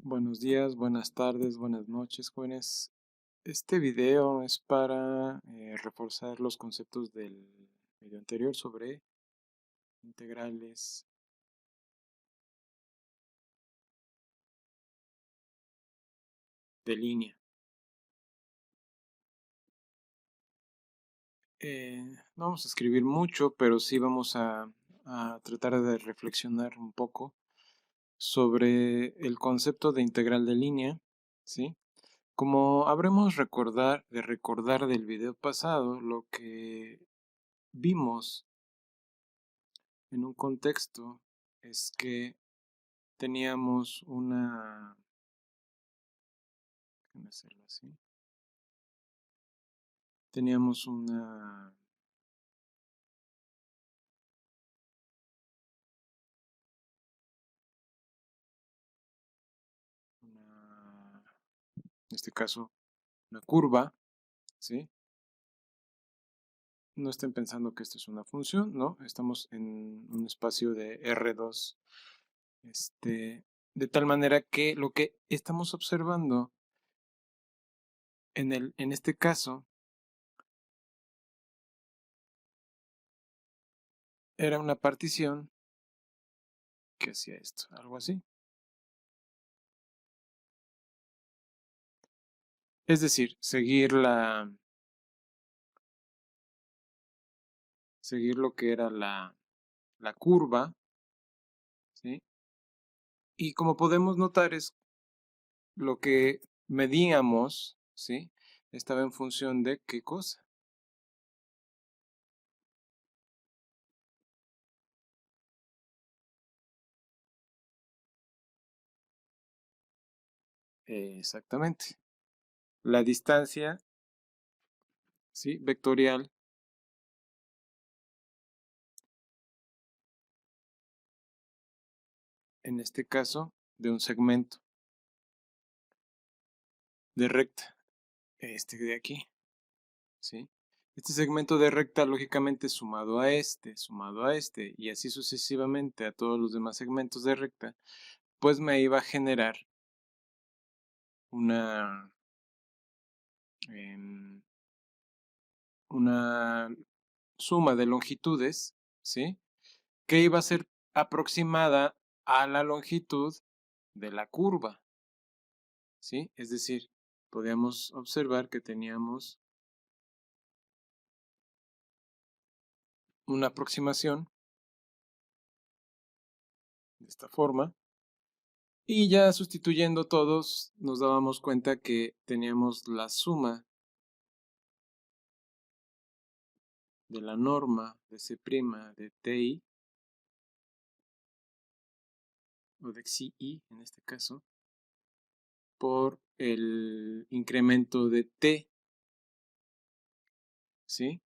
Buenos días, buenas tardes, buenas noches, jóvenes. Este video es para reforzar los conceptos del video anterior sobre integrales de línea. No vamos a escribir mucho, pero sí vamos a tratar de reflexionar un poco sobre el concepto de integral de línea, ¿sí? Como habremos de recordar del video pasado, lo que vimos en un contexto es que teníamos déjame hacerlo así, teníamos en este caso, una curva, ¿sí? No estén pensando que esto es una función, ¿no? Estamos en un espacio de R2, de tal manera que lo que estamos observando en este caso era una partición que hacía esto, algo así. Es decir, seguir lo que era la curva, ¿sí? Y como podemos notar es lo que medíamos, ¿sí? Estaba en función de ¿qué cosa? Exactamente. La distancia, ¿sí? Vectorial en este caso de un segmento de recta, este de aquí, ¿sí? Este segmento de recta lógicamente sumado a este y así sucesivamente a todos los demás segmentos de recta, pues me iba a generar una una suma de longitudes, ¿sí? Que iba a ser aproximada a la longitud de la curva, ¿sí? Es decir, podíamos observar que teníamos una aproximación de esta forma y ya sustituyendo todos nos dábamos cuenta que teníamos la suma de la norma de C' de TI o de XI en este caso por el incremento de T, ¿sí?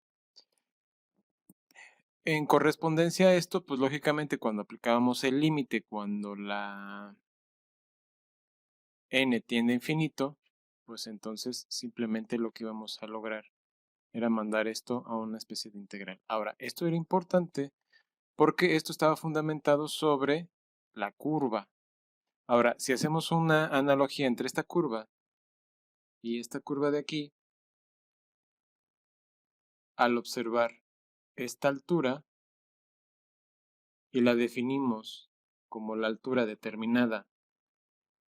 En correspondencia a esto, pues lógicamente cuando aplicábamos el límite, cuando la n tiende a infinito, pues entonces simplemente lo que íbamos a lograr era mandar esto a una especie de integral. Ahora, esto era importante porque esto estaba fundamentado sobre la curva. Ahora, si hacemos una analogía entre esta curva y esta curva de aquí, al observar esta altura y la definimos como la altura determinada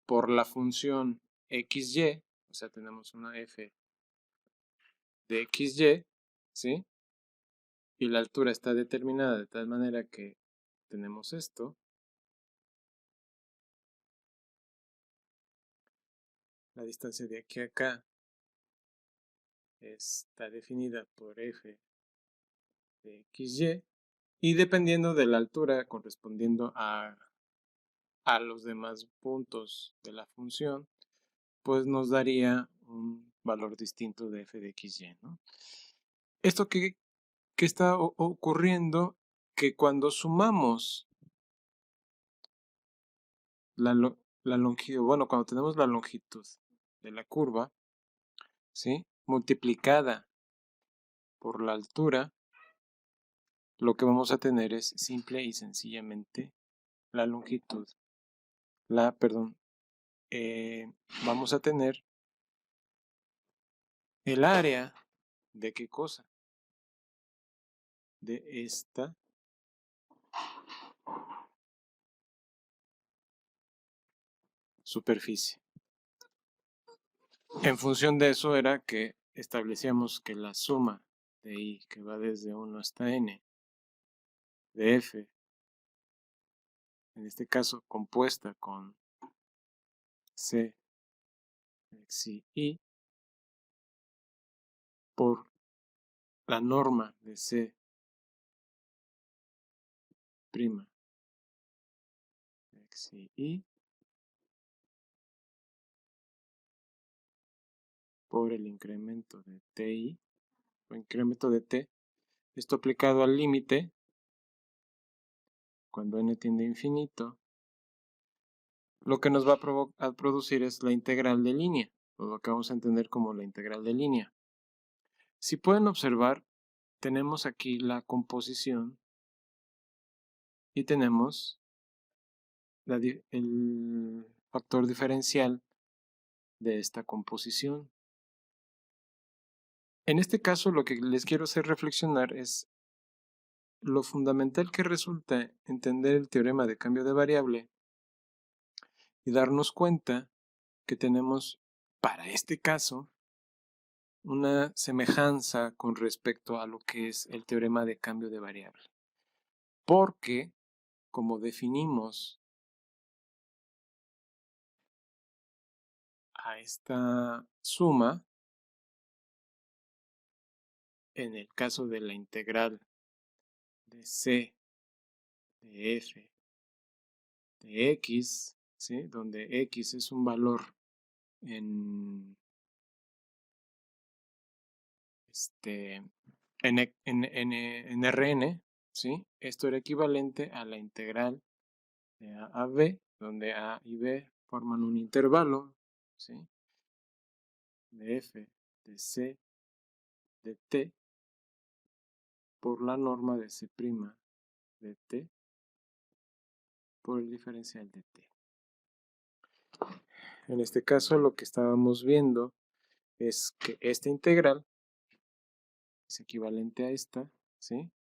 por la función xy, o sea, tenemos una f de xy, ¿sí? Y la altura está determinada de tal manera que tenemos esto. La distancia de aquí a acá está definida por f de xy y dependiendo de la altura correspondiendo a los demás puntos de la función, pues nos daría un valor distinto de f de xy, ¿no? Esto que está ocurriendo, que cuando sumamos la longitud, bueno, cuando tenemos la longitud de la curva, ¿sí? Multiplicada por la altura, lo que vamos a tener es simple y sencillamente la longitud. Vamos a tener el área de ¿qué cosa? De esta superficie. En función de eso era que establecíamos que la suma de I, que va desde 1 hasta N, de F, en este caso compuesta con C, X y Y, por la norma de C', X y Y, por el incremento de TI, o incremento de T, esto aplicado al límite, cuando n tiende a infinito, lo que nos va a producir es la integral de línea, o lo que vamos a entender como la integral de línea. Si pueden observar, tenemos aquí la composición y tenemos el factor diferencial de esta composición. En este caso, lo que les quiero hacer reflexionar es lo fundamental que resulta entender el teorema de cambio de variable y darnos cuenta que tenemos, para este caso, una semejanza con respecto a lo que es el teorema de cambio de variable. Porque, como definimos a esta suma, en el caso de la integral de C, de F, de X, ¿sí? Donde X es un valor en, en Rn, ¿sí? Esto era equivalente a la integral de a b, donde a y b forman un intervalo, ¿sí? De f, de c, de t, por la norma de c' de t, por el diferencial de t. En este caso lo que estábamos viendo es que esta integral es equivalente a esta, ¿sí?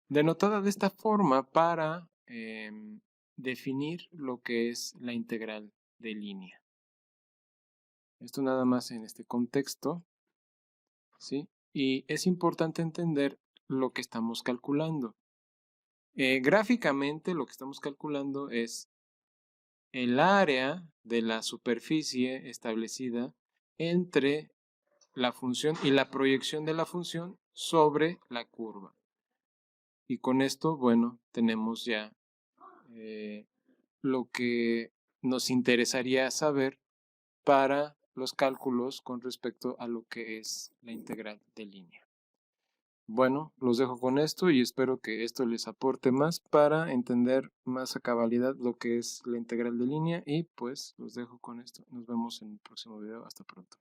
Denotada de esta forma para definir lo que es la integral de línea. Esto nada más en este contexto, ¿sí? Y es importante entender lo que estamos calculando. Gráficamente lo que estamos calculando es el área de la superficie establecida entre la función y la proyección de la función sobre la curva. Y con esto, bueno, tenemos ya lo que nos interesaría saber para los cálculos con respecto a lo que es la integral de línea. Bueno, los dejo con esto y espero que esto les aporte más para entender más a cabalidad lo que es la integral de línea y pues los dejo con esto. Nos vemos en el próximo video. Hasta pronto.